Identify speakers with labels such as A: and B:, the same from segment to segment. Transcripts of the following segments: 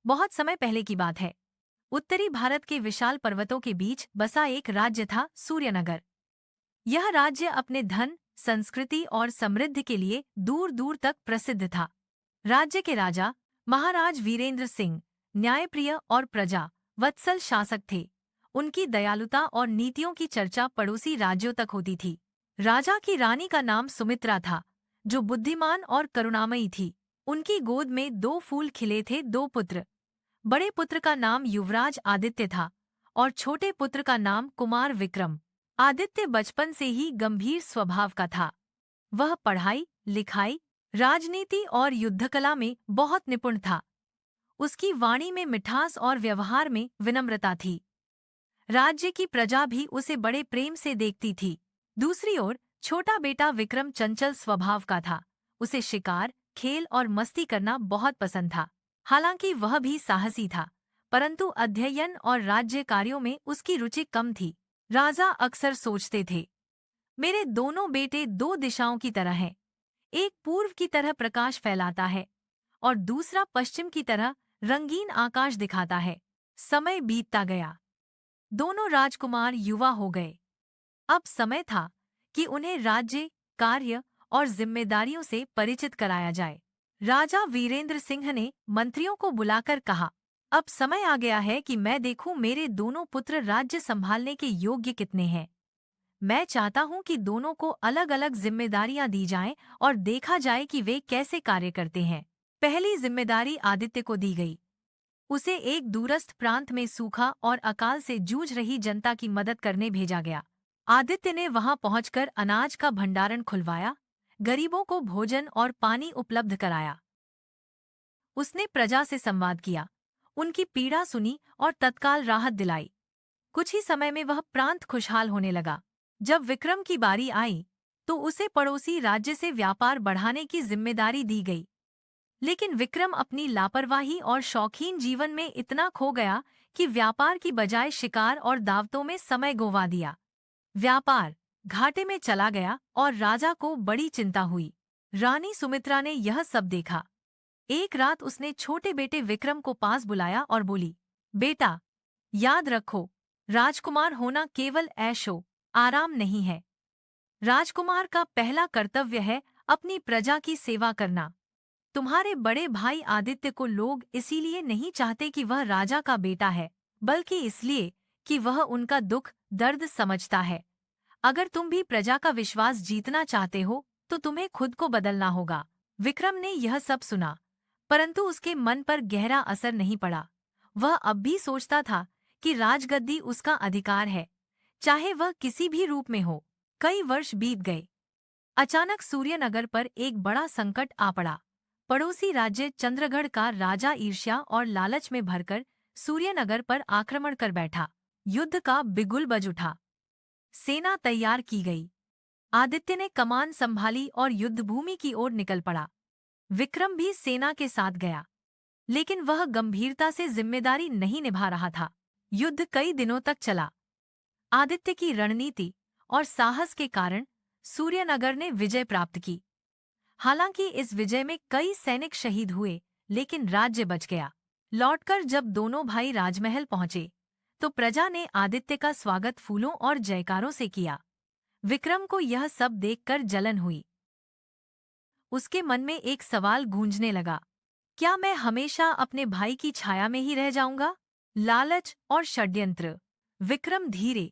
A: बहुत समय पहले की बात है। उत्तरी भारत के विशाल पर्वतों के बीच बसा एक राज्य था, सूर्यनगर। यह राज्य अपने धन, संस्कृति और समृद्धि के लिए दूर दूर तक प्रसिद्ध था। राज्य के राजा महाराज वीरेंद्र सिंह न्यायप्रिय और प्रजा वत्सल शासक थे। उनकी दयालुता और नीतियों की चर्चा पड़ोसी राज्यों तक होती थी। राजा की रानी का नाम सुमित्रा था, जो बुद्धिमान और करुणामयी थी। उनकी गोद में दो फूल खिले थे, दो पुत्र। बड़े पुत्र का नाम युवराज आदित्य था और छोटे पुत्र का नाम कुमार विक्रम। आदित्य बचपन से ही गंभीर स्वभाव का था। वह पढ़ाई, लिखाई, राजनीति और युद्धकला में बहुत निपुण था। उसकी वाणी में मिठास और व्यवहार में विनम्रता थी। राज्य की प्रजा भी उसे बड़े प्रेम से देखती थी। दूसरी ओर छोटा बेटा विक्रम चंचल स्वभाव का था। उसे शिकार, खेल और मस्ती करना बहुत पसंद था। हालांकि वह भी साहसी था, परंतु अध्ययन और राज्य कार्यों में उसकी रुचि कम थी। राजा अक्सर सोचते थे, मेरे दोनों बेटे दो दिशाओं की तरह हैं। एक पूर्व की तरह प्रकाश फैलाता है और दूसरा पश्चिम की तरह रंगीन आकाश दिखाता है। समय बीतता गया। दोनों राजकुमार युवा हो गए। अब समय था कि उन्हें राज्य, कार्य और जिम्मेदारियों से परिचित कराया जाए। राजा वीरेंद्र सिंह ने मंत्रियों को बुलाकर कहा, अब समय आ गया है कि मैं देखूं मेरे दोनों पुत्र राज्य संभालने के योग्य कितने हैं। मैं चाहता हूं कि दोनों को अलग अलग जिम्मेदारियां दी जाएं और देखा जाए कि वे कैसे कार्य करते हैं। पहली जिम्मेदारी आदित्य को दी गई। उसे एक दूरस्थ प्रांत में सूखा और अकाल से जूझ रही जनता की मदद करने भेजा गया। आदित्य ने वहां पहुंचकर अनाज का भंडारण खुलवाया, गरीबों को भोजन और पानी उपलब्ध कराया। उसने प्रजा से संवाद किया, उनकी पीड़ा सुनी और तत्काल राहत दिलाई। कुछ ही समय में वह प्रांत खुशहाल होने लगा। जब विक्रम की बारी आई, तो उसे पड़ोसी राज्य से व्यापार बढ़ाने की जिम्मेदारी दी गई। लेकिन विक्रम अपनी लापरवाही और शौकीन जीवन में इतना खो गया कि व्यापार की बजाय शिकार और दावतों में समय गंवा दिया। व्यापार घाटे में चला गया और राजा को बड़ी चिंता हुई। रानी सुमित्रा ने यह सब देखा। एक रात उसने छोटे बेटे विक्रम को पास बुलाया और बोली, बेटा, याद रखो, राजकुमार होना केवल ऐशो आराम नहीं है। राजकुमार का पहला कर्तव्य है अपनी प्रजा की सेवा करना। तुम्हारे बड़े भाई आदित्य को लोग इसीलिए नहीं चाहते कि वह राजा का बेटा है, बल्कि इसलिए कि वह उनका दुख दर्द समझता है। अगर तुम भी प्रजा का विश्वास जीतना चाहते हो, तो तुम्हें खुद को बदलना होगा। विक्रम ने यह सब सुना, परंतु उसके मन पर गहरा असर नहीं पड़ा। वह अब भी सोचता था कि राजगद्दी उसका अधिकार है, चाहे वह किसी भी रूप में हो। कई वर्ष बीत गए। अचानक सूर्यनगर पर एक बड़ा संकट आ पड़ा। पड़ोसी राज्य चंद्रगढ़ का राजा ईर्ष्या और लालच में भरकर सूर्यनगर पर आक्रमण कर बैठा। युद्ध का बिगुल बज उठा। सेना तैयार की गई। आदित्य ने कमान संभाली और युद्धभूमि की ओर निकल पड़ा। विक्रम भी सेना के साथ गया, लेकिन वह गंभीरता से जिम्मेदारी नहीं निभा रहा था। युद्ध कई दिनों तक चला। आदित्य की रणनीति और साहस के कारण सूर्यनगर ने विजय प्राप्त की। हालांकि इस विजय में कई सैनिक शहीद हुए, लेकिन राज्य बच गया। लौटकर जब दोनों भाई राजमहल पहुंचे, तो प्रजा ने आदित्य का स्वागत फूलों और जयकारों से किया। विक्रम को यह सब देखकर जलन हुई। उसके मन में एक सवाल गूंजने लगा, क्या मैं हमेशा अपने भाई की छाया में ही रह जाऊंगा? लालच और षड्यंत्र। विक्रम धीरे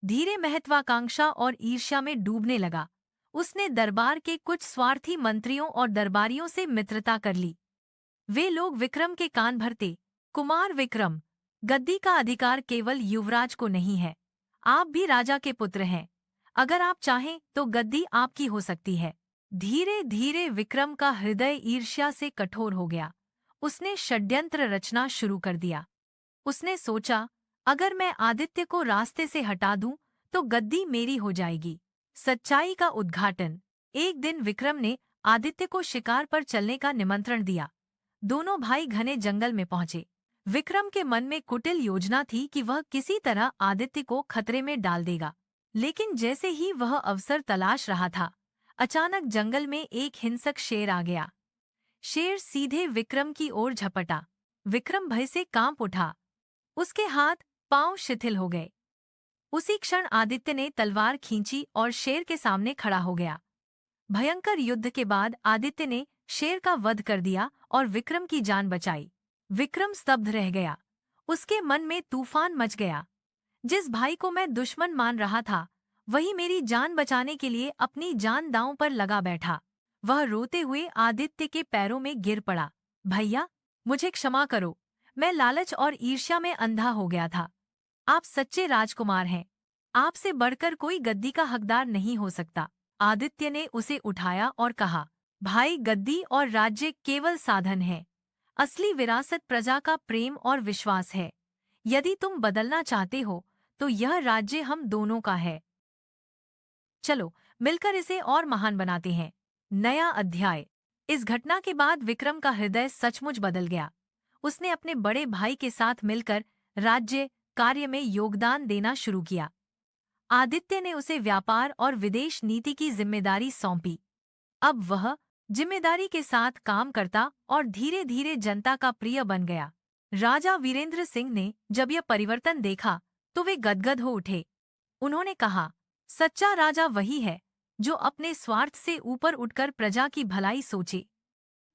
A: धीरे महत्वाकांक्षा और ईर्ष्या में डूबने लगा। उसने दरबार के कुछ स्वार्थी मंत्रियों और दरबारियों से मित्रता कर ली। वे लोग विक्रम के कान भरते, कुमार विक्रम, गद्दी का अधिकार केवल युवराज को नहीं है। आप भी राजा के पुत्र हैं। अगर आप चाहें तो गद्दी आपकी हो सकती है। धीरे धीरे विक्रम का हृदय ईर्ष्या से कठोर हो गया। उसने षड्यंत्र रचना शुरू कर दिया। उसने सोचा, अगर मैं आदित्य को रास्ते से हटा दूं, तो गद्दी मेरी हो जाएगी। सच्चाई का उद्घाटन। एक दिन विक्रम ने आदित्य को शिकार पर चलने का निमंत्रण दिया। दोनों भाई घने जंगल में पहुंचे। विक्रम के मन में कुटिल योजना थी कि वह किसी तरह आदित्य को खतरे में डाल देगा। लेकिन जैसे ही वह अवसर तलाश रहा था, अचानक जंगल में एक हिंसक शेर आ गया। शेर सीधे विक्रम की ओर झपटा। विक्रम भय से कांप उठा। उसके हाथ पांव शिथिल हो गए। उसी क्षण आदित्य ने तलवार खींची और शेर के सामने खड़ा हो गया। भयंकर युद्ध के बाद आदित्य ने शेर का वध कर दिया और विक्रम की जान बचाई। विक्रम स्तब्ध रह गया। उसके मन में तूफान मच गया। जिस भाई को मैं दुश्मन मान रहा था, वही मेरी जान बचाने के लिए अपनी जान दांव पर लगा बैठा। वह रोते हुए आदित्य के पैरों में गिर पड़ा। भैया, मुझे क्षमा करो। मैं लालच और ईर्ष्या में अंधा हो गया था। आप सच्चे राजकुमार हैं। आपसे बढ़कर कोई गद्दी का हकदार नहीं हो सकता। आदित्य ने उसे उठाया और कहा, भाई, गद्दी और राज्य केवल साधन है। असली विरासत प्रजा का प्रेम और विश्वास है। यदि तुम बदलना चाहते हो तो यह राज्य हम दोनों का है। चलो मिलकर इसे और महान बनाते हैं। नया अध्याय। इस घटना के बाद विक्रम का हृदय सचमुच बदल गया। उसने अपने बड़े भाई के साथ मिलकर राज्य कार्य में योगदान देना शुरू किया। आदित्य ने उसे व्यापार और विदेश नीति की जिम्मेदारी सौंपी। अब वह जिम्मेदारी के साथ काम करता और धीरे धीरे जनता का प्रिय बन गया। राजा वीरेंद्र सिंह ने जब यह परिवर्तन देखा तो वे गदगद हो उठे। उन्होंने कहा, सच्चा राजा वही है जो अपने स्वार्थ से ऊपर उठकर प्रजा की भलाई सोचे।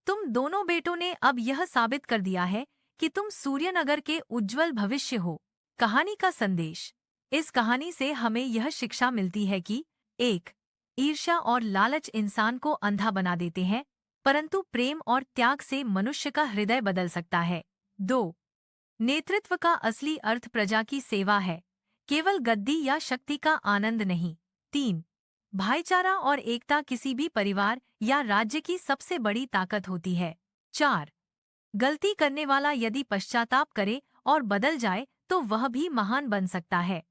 A: तुम दोनों बेटों ने अब यह साबित कर दिया है कि तुम सूर्यनगर के उज्जवल भविष्य हो। कहानी का संदेश। इस कहानी से हमें यह शिक्षा मिलती है कि 1. ईर्ष्या और लालच इंसान को अंधा बना देते हैं, परंतु प्रेम और त्याग से मनुष्य का हृदय बदल सकता है। 2. नेतृत्व का असली अर्थ प्रजा की सेवा है, केवल गद्दी या शक्ति का आनंद नहीं। 3. भाईचारा और एकता किसी भी परिवार या राज्य की सबसे बड़ी ताकत होती है। 4. गलती करने वाला यदि पश्चाताप करे और बदल जाए तो वह भी महान बन सकता है।